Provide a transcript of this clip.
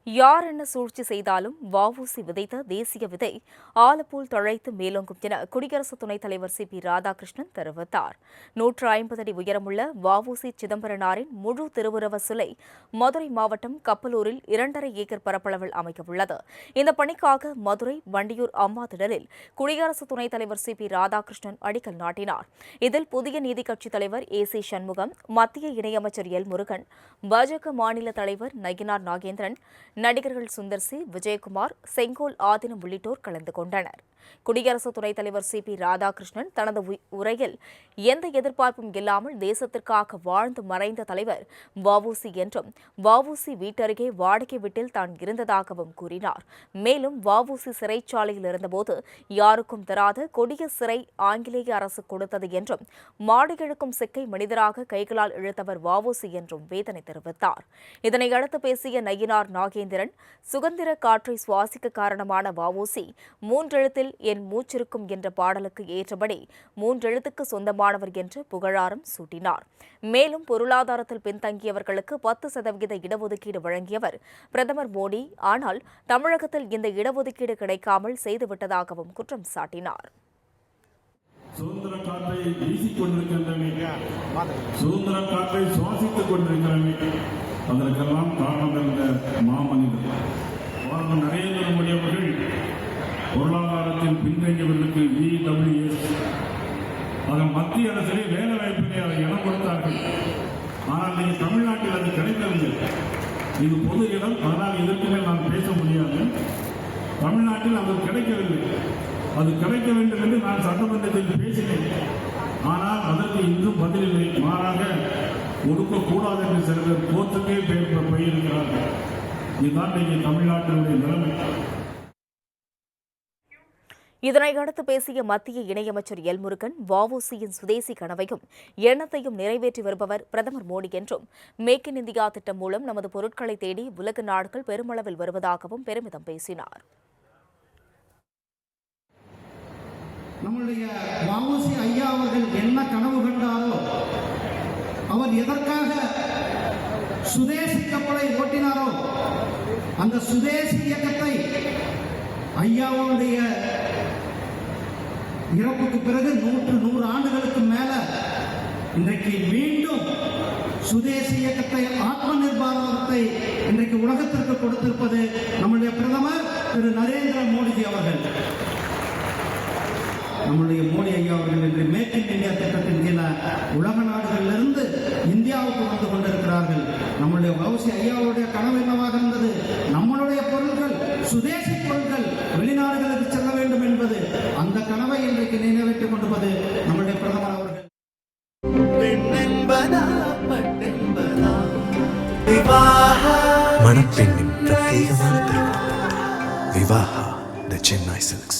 யார் என்ன சூழ்ச்சி செய்தாலும் வ.உ.சி. விதைத்த தேசிய விதை ஆலப்போல் தழைத்து மேலோங்கும் என குடியரசு துணைத் தலைவர் சி. பி. ராதாகிருஷ்ணன் தெரிவித்தார். 150 அடி உயரமுள்ள வ.உ.சி. சிதம்பரனாரின் முழு திருவுருவ சிலை மதுரை மாவட்டம் கப்பலூரில் 2.5 ஏக்கர் பரப்பளவில் அமைக்கவுள்ளது. இந்த பணிக்காக மதுரை வண்டியூர் அம்மா திடலில் குடியரசு துணைத் தலைவர் சி. பி. ராதாகிருஷ்ணன் அடிக்கல் நாட்டினார். இதில் புதிய நீதிக் கட்சித் தலைவர் ஏ.சி. சண்முகம், மத்திய இணையமைச்சர் எல். முருகன், பாஜக மாநில தலைவர் நயினார் நாகேந்திரன், நடிகர்கள் சுந்தர் சி, விஜயகுமார், செங்கோல் ஆதினம் உள்ளிட்டோர் கலந்து கொண்டனர். குடியரசு துணைத் தலைவர் சி. பி. ராதாகிருஷ்ணன் தனது உரையில் எந்த எதிர்பார்ப்பும் இல்லாமல் தேசத்திற்காக வாழ்ந்து மறைந்த தலைவர் வ.உ.சி. என்றும் வ.உ.சி. வீட்டருகே வாடகை வீட்டில் தான் இருந்ததாகவும் கூறினார். மேலும் வ.உ.சி. சிறைச்சாலையில் இருந்தபோது யாருக்கும் தராத கொடிய சிறை ஆங்கிலேய அரசு கொடுத்தது என்றும் மாடு இழுக்கும் சிக்கை மனிதராக கைகளால் இழுத்தவர் வ.உ.சி. என்றும் வேதனை தெரிவித்தார். இதனையடுத்து பேசிய நயினார் நாகேந்திரன், சுதந்திர காற்றை சுவாசிக்க காரணமான வ.உ.சி. 3 எழுத்தில் என் மூச்சிருக்கும் என்ற பாடலுக்கு ஏற்றபடி 3 எழுத்துக்கு சொந்தமானவர் என்று புகழாரம் சூட்டினார். மேலும் பொருளாதாரத்தில் பின்தங்கியவர்களுக்கு 10% இடஒதுக்கீடு வழங்கியவர் பிரதமர் மோடி. ஆனால் தமிழகத்தில் இந்த இடஒதுக்கீடு கிடைக்காமல் செய்துவிட்டதாகவும் குற்றம் சாட்டினார். சுதந்திர காற்றை வீசிக் கொண்டிருக்கின்றன, சுதந்திர காற்றை சுவாசித்துக் கொண்டிருக்கிறன. அதற்கெல்லாம் காரணம் இருந்த மாமனிதர் நரேந்திர மோடி அவர்கள் பொருளாதாரத்தில் பின்தங்கியவர்களுக்கு EWS அதன் மத்திய அரசிலே வேலை வாய்ப்பிலே அதை இடம் கொடுத்தார்கள். ஆனால் நீங்கள் தமிழ்நாட்டில் அது கிடைக்கவில்லை. இது பொது இடம், அதனால் இதற்கு மேல் நான் பேச முடியாது. தமிழ்நாட்டில் அது கிடைக்கவில்லை. அது கிடைக்க வேண்டும் என்று நான் சட்டமன்றத்தில் பேசினேன். ஆனால் அதற்கு இன்றும் பதிலில்லை. மாறாக ஒடுக்கக்கூடாது என்று சில பேர் கோர்ட்டுக்கே போயிருக்கிறார்கள். இதுதான் நீங்கள் தமிழ்நாட்டினுடைய நிலைமை. இதனையடுத்து பேசிய மத்திய இணையமைச்சர் எல். முருகன், வ.உ.சி.யின் சுதேசி கனவையும் எண்ணத்தையும் நிறைவேற்றி வருபவர் பிரதமர் மோடி என்றும், மேக் இன் இந்தியா திட்டம் மூலம் நமது பொருட்களை தேடி உலக நாடுகள் பெருமளவில் வருவதாகவும் பெருமிதம் பேசினார். நம்முடைய வ.உ.சி. ஐயா அவர்கள் என்ன கனவு கண்டாரோ, அவர் எதற்காக சுதேசி கப்பலை ஓட்டினாரோ, அந்த சுதேசி இயக்கத்தை ஐயாவுடைய இறப்புக்கு பிறகு 100 ஆண்டுகளுக்கு மேல இன்றைக்கு மீண்டும் சுதேசி இயக்கத்தை, ஆத்ம நிர்பாரத்தை இன்றைக்கு உலகத்திற்கு கொடுத்திருப்பது நம்முடைய பிரதமர் திரு நரேந்திர மோடிஜி அவர்கள். நம்முடைய மோடி ஐயா அவர்கள் இன்று மேக் இன் இந்தியா திட்டத்தின் கீழ உலக நாடுகளிலிருந்து இந்தியாவுக்கு வந்து கொண்டிருக்கிறார்கள். நம்முடைய வ.உ.சி. ஐயாவுடைய கனவு என்னவாக இருந்தது? நம்மளுடைய பொருட்கள், சுதேசி பொருட்கள் வெளிநாடுகளுக்கு செல்ல வேண்டும் என்பது. அந்த கனவை இன்றைக்கு நிறைவேற்றிக் கொண்டிருப்பது நம்முடைய பிரதமர் அவர்கள். மணப்பெண்ணின் பிரத்யேகமான திருமணம் விவாஹா தி சென்னை சில்க்ஸ்.